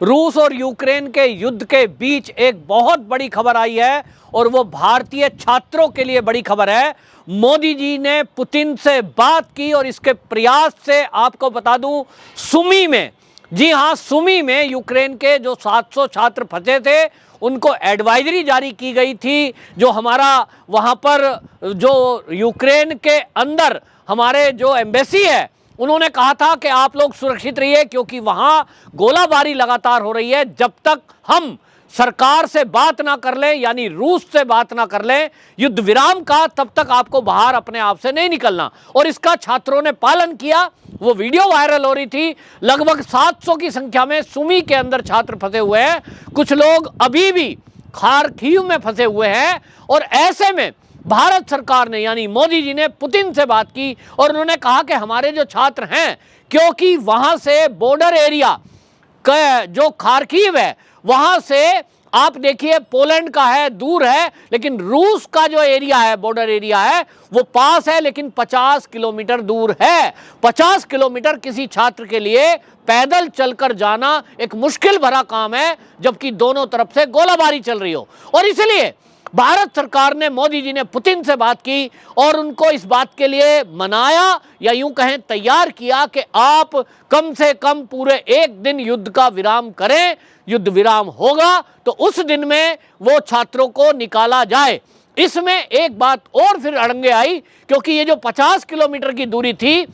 रूस और यूक्रेन के युद्ध के बीच एक बहुत बड़ी खबर आई है और वो भारतीय छात्रों के लिए बड़ी खबर है। मोदी जी ने पुतिन से बात की और इसके प्रयास से आपको बता दूं, सुमी में, जी हां, सुमी में यूक्रेन के जो 700 छात्र फंसे थे उनको एडवाइजरी जारी की गई थी। जो हमारा वहां पर जो यूक्रेन के अंदर हमारे जो एम्बेसी है उन्होंने कहा था कि आप लोग सुरक्षित रहिए क्योंकि वहां गोलाबारी लगातार हो रही है। जब तक हम सरकार से बात ना कर लें, यानी रूस से बात ना कर लें युद्ध विराम का, तब तक आपको बाहर अपने आप से नहीं निकलना। और इसका छात्रों ने पालन किया। वो वीडियो वायरल हो रही थी। लगभग 700 की संख्या में सुमी के अंदर छात्र फंसे हुए हैं। कुछ लोग अभी भी खार्किव में फंसे हुए हैं और ऐसे में भारत सरकार ने, यानी मोदी जी ने पुतिन से बात की और उन्होंने कहा कि हमारे जो छात्र हैं, क्योंकि वहां से बॉर्डर एरिया जो खार्किव है वहां से आप देखिए पोलैंड का है, दूर है, लेकिन रूस का जो एरिया है, बॉर्डर एरिया है, वो पास है लेकिन 50 किलोमीटर दूर है। 50 किलोमीटर किसी छात्र के लिए पैदल चलकर जाना एक मुश्किल भरा काम है, जबकि दोनों तरफ से गोलाबारी चल रही हो। और इसलिए भारत सरकार ने, मोदी जी ने पुतिन से बात की और उनको इस बात के लिए मनाया या यूं कहें तैयार किया कि आप कम से कम पूरे एक दिन युद्ध का विराम करें। युद्ध विराम होगा तो उस दिन में वो छात्रों को निकाला जाए। इसमें एक बात और फिर अड़ंगे आई, क्योंकि ये जो 50 किलोमीटर की दूरी थी,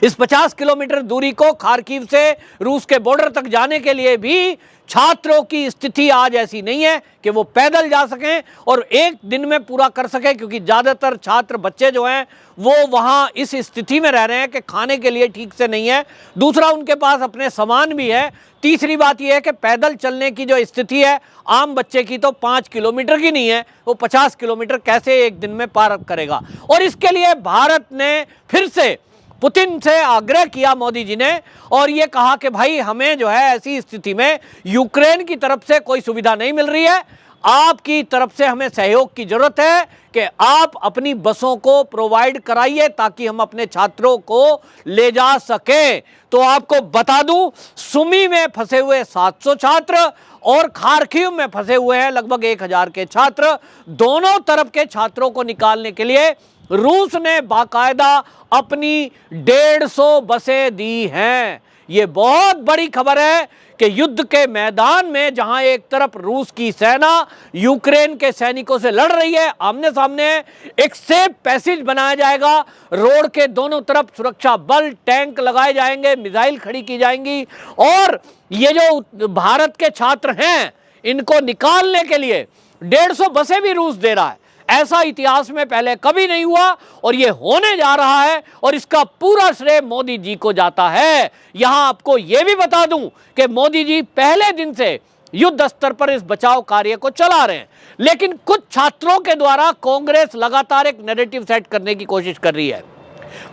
इस 50 किलोमीटर दूरी को खार्किव से रूस के बॉर्डर तक जाने के लिए भी छात्रों की स्थिति आज ऐसी नहीं है कि वो पैदल जा सकें और एक दिन में पूरा कर सकें, क्योंकि ज़्यादातर छात्र बच्चे जो हैं वो वहाँ इस स्थिति में रह रहे हैं कि खाने के लिए ठीक से नहीं है। दूसरा, उनके पास अपने सामान भी है। तीसरी बात यह है कि पैदल चलने की जो स्थिति है आम बच्चे की, तो 5 किलोमीटर की नहीं है, वो 50 किलोमीटर कैसे एक दिन में पार करेगा। और इसके लिए भारत ने फिर से पुतिन से आग्रह किया, मोदी जी ने, और ये कहा कि भाई हमें जो है ऐसी स्थिति में यूक्रेन की तरफ से कोई सुविधा नहीं मिल रही है, आपकी तरफ से हमें सहयोग की जरूरत है कि आप अपनी बसों को प्रोवाइड कराइए ताकि हम अपने छात्रों को ले जा सकें। तो आपको बता दूं, सुमी में फंसे हुए 700 छात्र और खार्किव में फंसे हुए हैं लगभग 1000 के छात्र। दोनों तरफ के छात्रों को निकालने के लिए रूस ने बाकायदा अपनी 150 बसें दी हैं। ये बहुत बड़ी खबर है कि युद्ध के मैदान में जहां एक तरफ रूस की सेना यूक्रेन के सैनिकों से लड़ रही है, आमने सामने, एक सेफ पैसेज बनाया जाएगा। रोड के दोनों तरफ सुरक्षा बल, टैंक लगाए जाएंगे, मिसाइल खड़ी की जाएंगी और ये जो भारत के छात्र हैं इनको निकालने के लिए 150 बसें भी रूस दे रहा है। ऐसा इतिहास में पहले कभी नहीं हुआ और ये होने जा रहा है और इसका पूरा श्रेय मोदी जी को जाता है। यहां आपको यह भी बता दूं कि मोदी जी पहले दिन से युद्ध स्तर पर इस बचाव कार्य को चला रहे हैं, लेकिन कुछ छात्रों के द्वारा कांग्रेस लगातार एक नैरेटिव सेट करने की कोशिश कर रही है।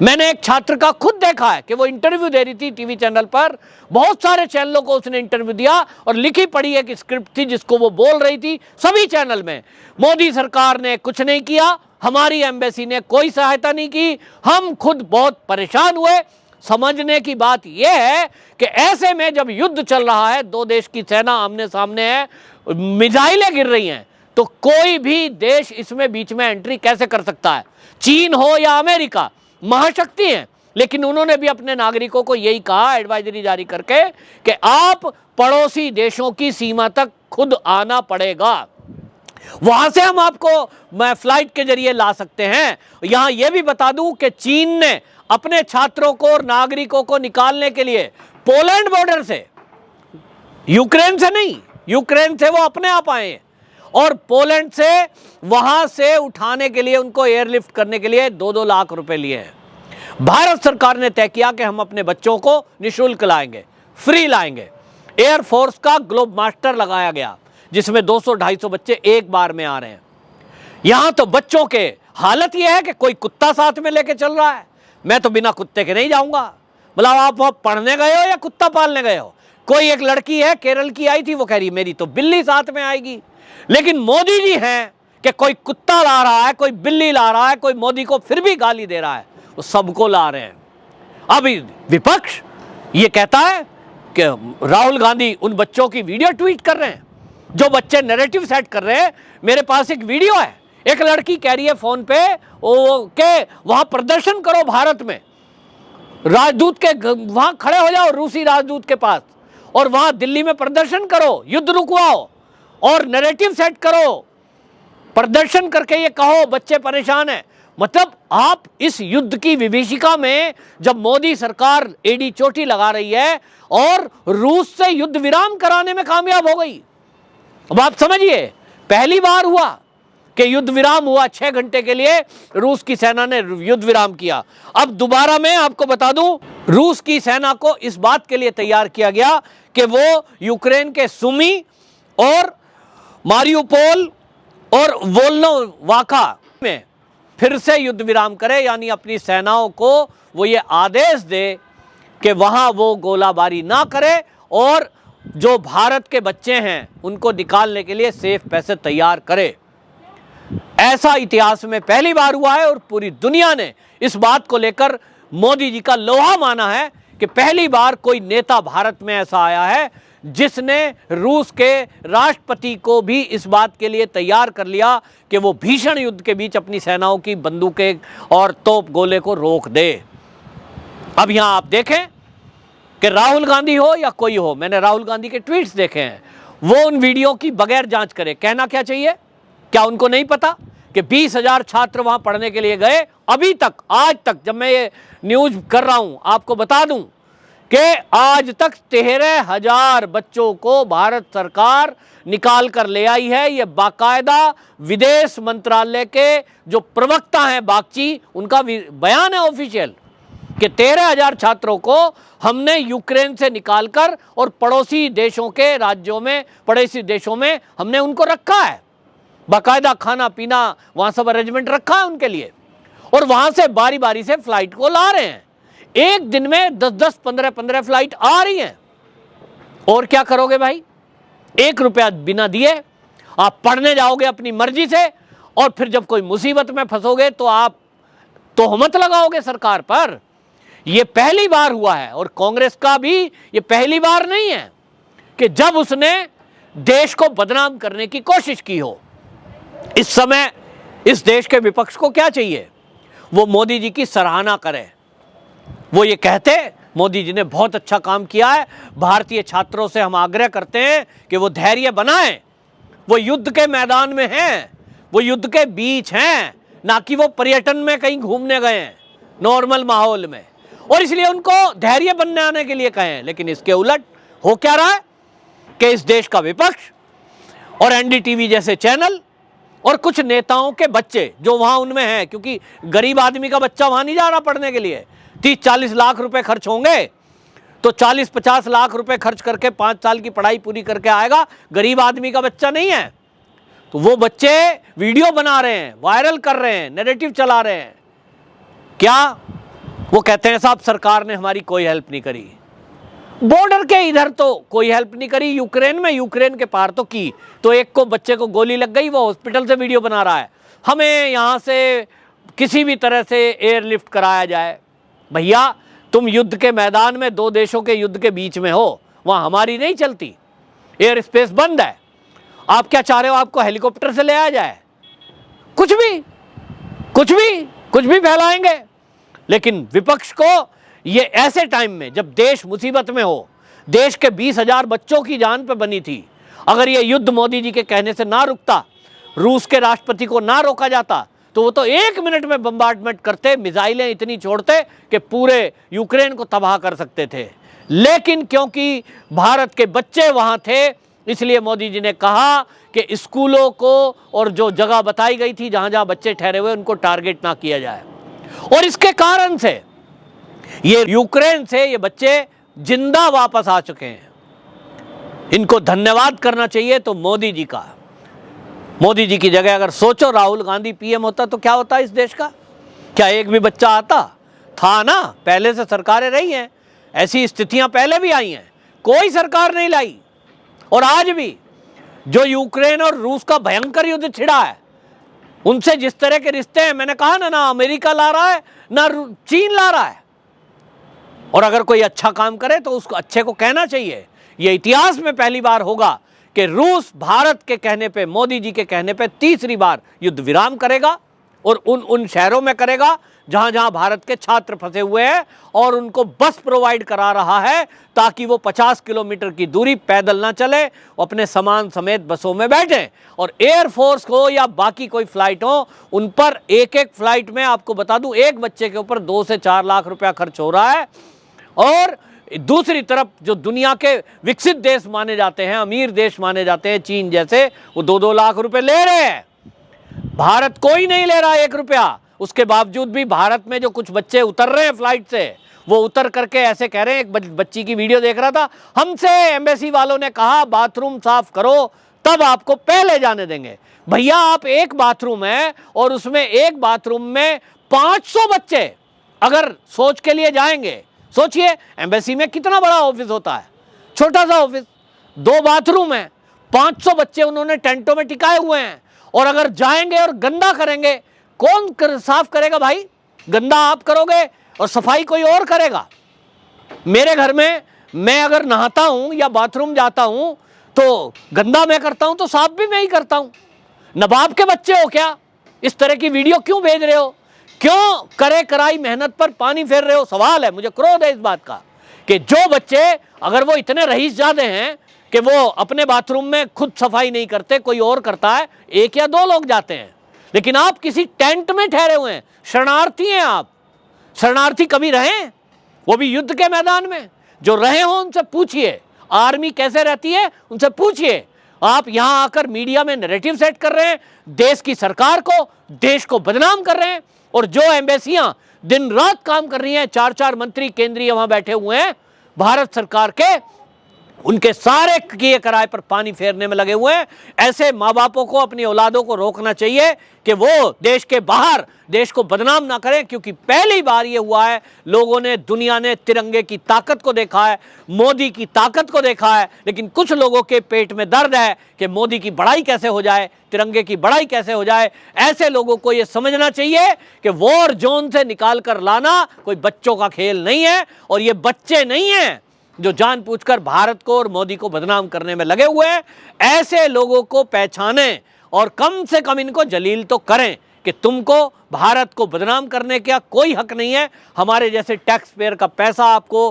मैंने एक छात्र का खुद देखा है कि वो इंटरव्यू दे रही थी टीवी चैनल पर, बहुत सारे चैनलों को उसने इंटरव्यू दिया और लिखी पढ़ी एक स्क्रिप्ट थी जिसको वो बोल रही थी सभी चैनल में। मोदी सरकार ने कुछ नहीं किया, हमारी एम्बेसी ने कोई सहायता नहीं की, हम खुद बहुत परेशान हुए। समझने की बात यह है कि ऐसे में जब युद्ध चल रहा है, दो देश की सेना आमने सामने है, मिसाइलें गिर रही हैं, तो कोई भी देश इसमें बीच में एंट्री कैसे कर सकता है? चीन हो या अमेरिका, महाशक्ति हैं, लेकिन उन्होंने भी अपने नागरिकों को यही कहा एडवाइजरी जारी करके कि आप पड़ोसी देशों की सीमा तक खुद आना पड़ेगा, वहां से हम आपको फ्लाइट के जरिए ला सकते हैं। यहां यह भी बता दूं कि चीन ने अपने छात्रों को और नागरिकों को निकालने के लिए पोलैंड बॉर्डर से, यूक्रेन से नहीं, यूक्रेन से वो अपने आप आए हैं और पोलैंड से वहां से उठाने के लिए, उनको एयरलिफ्ट करने के लिए 2-2 लाख रुपए लिए हैं। भारत सरकार ने तय किया कि हम अपने बच्चों को निःशुल्क लाएंगे, फ्री लाएंगे। एयरफोर्स का ग्लोब मास्टर लगाया गया जिसमें 200-250 बच्चे एक बार में आ रहे हैं। यहां तो बच्चों के हालत यह है कि कोई कुत्ता साथ में लेके चल रहा है। मैं तो बिना कुत्ते के नहीं जाऊंगा। मतलब आप वहां पढ़ने गए हो या कुत्ता पालने गए हो? कोई एक लड़की है केरल की आई थी, वो कह रही मेरी तो बिल्ली साथ में आएगी। लेकिन मोदी जी हैं कि कोई कुत्ता ला रहा है, कोई बिल्ली ला रहा है, कोई मोदी को फिर भी गाली दे रहा है, वो सबको ला रहे हैं। अभी विपक्ष ये कहता है कि राहुल गांधी उन बच्चों की वीडियो ट्वीट कर रहे हैं, जो बच्चे नैरेटिव सेट कर रहे हैं। मेरे पास एक वीडियो है, एक लड़की कह रही है फोन पे के वहां प्रदर्शन करो भारत में, राजदूत के वहां खड़े हो जाओ रूसी राजदूत के पास, और वहां दिल्ली में प्रदर्शन करो, युद्ध रुकवाओ और नैरेटिव सेट करो, प्रदर्शन करके ये कहो बच्चे परेशान हैं। मतलब आप इस युद्ध की विभीषिका में जब मोदी सरकार एड़ी चोटी लगा रही है और रूस से युद्ध विराम कराने में कामयाब हो गई। अब आप समझिए, पहली बार हुआ कि युद्ध विराम हुआ, 6 घंटे के लिए रूस की सेना ने युद्ध विराम किया। अब दोबारा मैं आपको बता दूं, रूस की सेना को इस बात के लिए तैयार किया गया कि वो यूक्रेन के सुमी और मारियुपोल और वोल्नोवाका में फिर से युद्ध विराम करे, यानी अपनी सेनाओं को वो ये आदेश दे कि वहां वो गोलाबारी ना करे और जो भारत के बच्चे हैं उनको निकालने के लिए सेफ पैसे तैयार करे। ऐसा इतिहास में पहली बार हुआ है और पूरी दुनिया ने इस बात को लेकर मोदी जी का लोहा माना है कि पहली बार कोई नेता भारत में ऐसा आया है जिसने रूस के राष्ट्रपति को भी इस बात के लिए तैयार कर लिया कि वो भीषण युद्ध के बीच अपनी सेनाओं की बंदूकें और तोप गोले को रोक दे। अब यहां आप देखें कि राहुल गांधी हो या कोई हो, मैंने राहुल गांधी के ट्वीट्स देखे हैं, वो उन वीडियो की बगैर जांच करे। कहना क्या चाहिए? क्या उनको नहीं पता कि 20,000 छात्र वहां पढ़ने के लिए गए? अभी तक, आज तक, जब मैं ये न्यूज कर रहा हूं, आपको बता दूं कि आज तक 13,000 बच्चों को भारत सरकार निकाल कर ले आई है। ये बाकायदा विदेश मंत्रालय के जो प्रवक्ता हैं बागची, उनका बयान है ऑफिशियल कि 13,000 छात्रों को हमने यूक्रेन से निकालकर और पड़ोसी देशों के राज्यों में, पड़ोसी देशों में हमने उनको रखा है। बाकायदा खाना पीना वहां सब अरेंजमेंट रखा है उनके लिए, और वहां से बारी बारी से फ्लाइट को ला रहे हैं। एक दिन में 10-10, 15-15 फ्लाइट आ रही हैं। और क्या करोगे भाई? 1 रुपया बिना दिए आप पढ़ने जाओगे अपनी मर्जी से, और फिर जब कोई मुसीबत में फंसोगे तो आप तोहमत लगाओगे सरकार पर। यह पहली बार हुआ है, और कांग्रेस का भी यह पहली बार नहीं है कि जब उसने देश को बदनाम करने की कोशिश की हो। इस समय इस देश के विपक्ष को क्या चाहिए? वो मोदी जी की सराहना करे, वो ये कहते मोदी जी ने बहुत अच्छा काम किया है। भारतीय छात्रों से हम आग्रह करते हैं कि वो धैर्य बनाएं, वो युद्ध के मैदान में हैं, वो युद्ध के बीच हैं, ना कि वो पर्यटन में कहीं घूमने गए हैं नॉर्मल माहौल में, और इसलिए उनको धैर्य बनाने के लिए कहें। लेकिन इसके उलट हो क्या रहा है कि इस देश का विपक्ष और एनडीटीवी जैसे चैनल और कुछ नेताओं के बच्चे जो वहां उनमें हैं, क्योंकि गरीब आदमी का बच्चा वहां नहीं जा रहा पढ़ने के लिए, 30-40 लाख रुपए खर्च होंगे, तो 40-50 लाख रुपए खर्च करके 5 साल की पढ़ाई पूरी करके आएगा। गरीब आदमी का बच्चा नहीं है, तो वो बच्चे वीडियो बना रहे हैं, वायरल कर रहे हैं, नैरेटिव चला रहे हैं। क्या वो कहते हैं साहब सरकार ने हमारी कोई हेल्प नहीं करी, बॉर्डर के इधर तो कोई हेल्प नहीं करी, यूक्रेन में, यूक्रेन के पार तो की, तो एक को बच्चे को गोली लग गई, वो हॉस्पिटल से वीडियो बना रहा है, हमें यहां से किसी भी तरह से एयरलिफ्ट कराया जाए। भैया तुम युद्ध के मैदान में, 2 देशों के युद्ध के बीच में हो, वहां हमारी नहीं चलती, एयर स्पेस बंद है। आप क्या चाह रहे हो? आपको हेलीकॉप्टर से ले आया जाए? कुछ भी फैलाएंगे। लेकिन विपक्ष को ये ऐसे टाइम में, जब देश मुसीबत में हो, देश के 20,000 बच्चों की जान पे बनी थी, अगर ये युद्ध मोदी जी के कहने से ना रुकता, रूस के राष्ट्रपति को ना रोका जाता, तो वो तो 1 मिनट में बम्बार्डमेंट करते, मिसाइलें इतनी छोड़ते कि पूरे यूक्रेन को तबाह कर सकते थे। लेकिन क्योंकि भारत के बच्चे वहां थे, इसलिए मोदी जी ने कहा कि स्कूलों को और जो जगह बताई गई थी जहां जहां बच्चे ठहरे हुए, उनको टारगेट ना किया जाए। और इसके कारण से ये यूक्रेन से ये बच्चे जिंदा वापस आ चुके हैं। इनको धन्यवाद करना चाहिए तो मोदी जी का। मोदी जी की जगह अगर सोचो राहुल गांधी पीएम होता तो क्या होता इस देश का? क्या एक भी बच्चा आता था? ना, पहले से सरकारें रही हैं, ऐसी स्थितियां पहले भी आई हैं, कोई सरकार नहीं लाई। और आज भी जो यूक्रेन और रूस का भयंकर युद्ध छिड़ा है, उनसे जिस तरह के रिश्ते हैं, मैंने कहा ना अमेरिका ला रहा है, ना चीन ला रहा है। और अगर कोई अच्छा काम करे तो उसको अच्छे को कहना चाहिए। यह इतिहास में पहली बार होगा कि रूस भारत के कहने पे, मोदी जी के कहने पे तीसरी बार युद्ध विराम करेगा और उन शहरों में करेगा जहां जहां भारत के छात्र फंसे हुए हैं, और उनको बस प्रोवाइड करा रहा है ताकि वो 50 किलोमीटर की दूरी पैदल ना चले, अपने सामान समेत बसों में बैठे। और एयरफोर्स हो या बाकी कोई फ्लाइट हो, उन पर एक एक फ्लाइट में, आपको बता दूं, एक बच्चे के ऊपर 2 से 4 लाख रुपया खर्च हो रहा है। और दूसरी तरफ जो दुनिया के विकसित देश माने जाते हैं, अमीर देश माने जाते हैं, चीन जैसे, वो 2-2 लाख रुपए ले रहे हैं। भारत कोई नहीं ले रहा 1 रुपया। उसके बावजूद भी भारत में जो कुछ बच्चे उतर रहे हैं फ्लाइट से, वो उतर करके ऐसे कह रहे हैं, एक बच्ची की वीडियो देख रहा था, हमसे एम्बेसी वालों ने कहा बाथरूम साफ करो तब आपको पहले जाने देंगे। भैया, आप एक बाथरूम है और उसमें एक बाथरूम में 500 बच्चे अगर सोच के लिए जाएंगे, सोचिए एम्बेसी में कितना बड़ा ऑफिस होता है, छोटा सा ऑफिस, 2 बाथरूम है, 500 बच्चे उन्होंने टेंटों में टिकाए हुए हैं। और अगर जाएंगे और गंदा करेंगे, कौन साफ करेगा भाई? गंदा आप करोगे और सफाई कोई और करेगा। मेरे घर में मैं अगर नहाता हूं या बाथरूम जाता हूं तो गंदा मैं करता हूं तो साफ भी मैं ही करता हूं। नवाब के बच्चे हो क्या? इस तरह की वीडियो क्यों भेज रहे हो? क्यों करे कराई मेहनत पर पानी फेर रहे हो? सवाल है, मुझे क्रोध है इस बात का कि जो बच्चे, अगर वो इतने रईस ज़्यादा हैं कि वो अपने बाथरूम में खुद सफाई नहीं करते, कोई और करता है, 1 या 2 लोग जाते हैं, लेकिन आप किसी टेंट में ठहरे हुए हैं, शरणार्थी हैं आप। शरणार्थी कभी रहे? वो भी युद्ध के मैदान में। जो रहे हो उनसे पूछिए आर्मी कैसे रहती है, उनसे पूछिए। आप यहां आकर मीडिया में नैरेटिव सेट कर रहे हैं, देश की सरकार को, देश को बदनाम कर रहे हैं। और जो एम्बेसियां दिन रात काम कर रही हैं, 4-4 मंत्री केंद्रीय वहां बैठे हुए हैं भारत सरकार के, उनके सारे किए कराए पर पानी फेरने में लगे हुए हैं। ऐसे माँ बापों को अपनी औलादों को रोकना चाहिए कि वो देश के बाहर देश को बदनाम ना करें, क्योंकि पहली बार ये हुआ है, लोगों ने, दुनिया ने तिरंगे की ताकत को देखा है, मोदी की ताकत को देखा है, लेकिन कुछ लोगों के पेट में दर्द है कि मोदी की बड़ाई कैसे हो जाए, तिरंगे की बड़ाई कैसे हो जाए। ऐसे लोगों को ये समझना चाहिए कि वॉर जोन से निकाल कर लाना कोई बच्चों का खेल नहीं है, और ये बच्चे नहीं हैं जो जानबूझकर भारत को और मोदी को बदनाम करने में लगे हुए हैं। ऐसे लोगों को पहचानें और कम से कम इनको जलील तो करें कि तुमको भारत को बदनाम करने का कोई हक नहीं है। हमारे जैसे टैक्स पेयर का पैसा आपको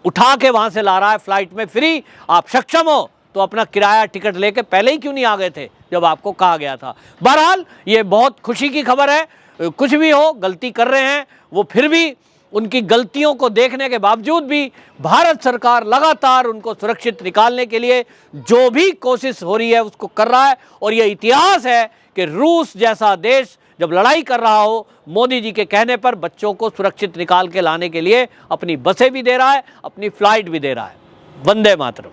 उठा के वहां से ला रहा है फ्लाइट में फ्री। आप सक्षम हो तो अपना किराया टिकट लेके पहले ही क्यों नहीं आ गए थे जब आपको कहा गया था? बहरहाल ये बहुत खुशी की खबर है। कुछ भी हो, गलती कर रहे हैं वो, फिर भी उनकी गलतियों को देखने के बावजूद भी भारत सरकार लगातार उनको सुरक्षित निकालने के लिए जो भी कोशिश हो रही है उसको कर रहा है। और यह इतिहास है कि रूस जैसा देश जब लड़ाई कर रहा हो, मोदी जी के कहने पर बच्चों को सुरक्षित निकाल के लाने के लिए अपनी बसें भी दे रहा है, अपनी फ्लाइट भी दे रहा है। वंदे मातरम।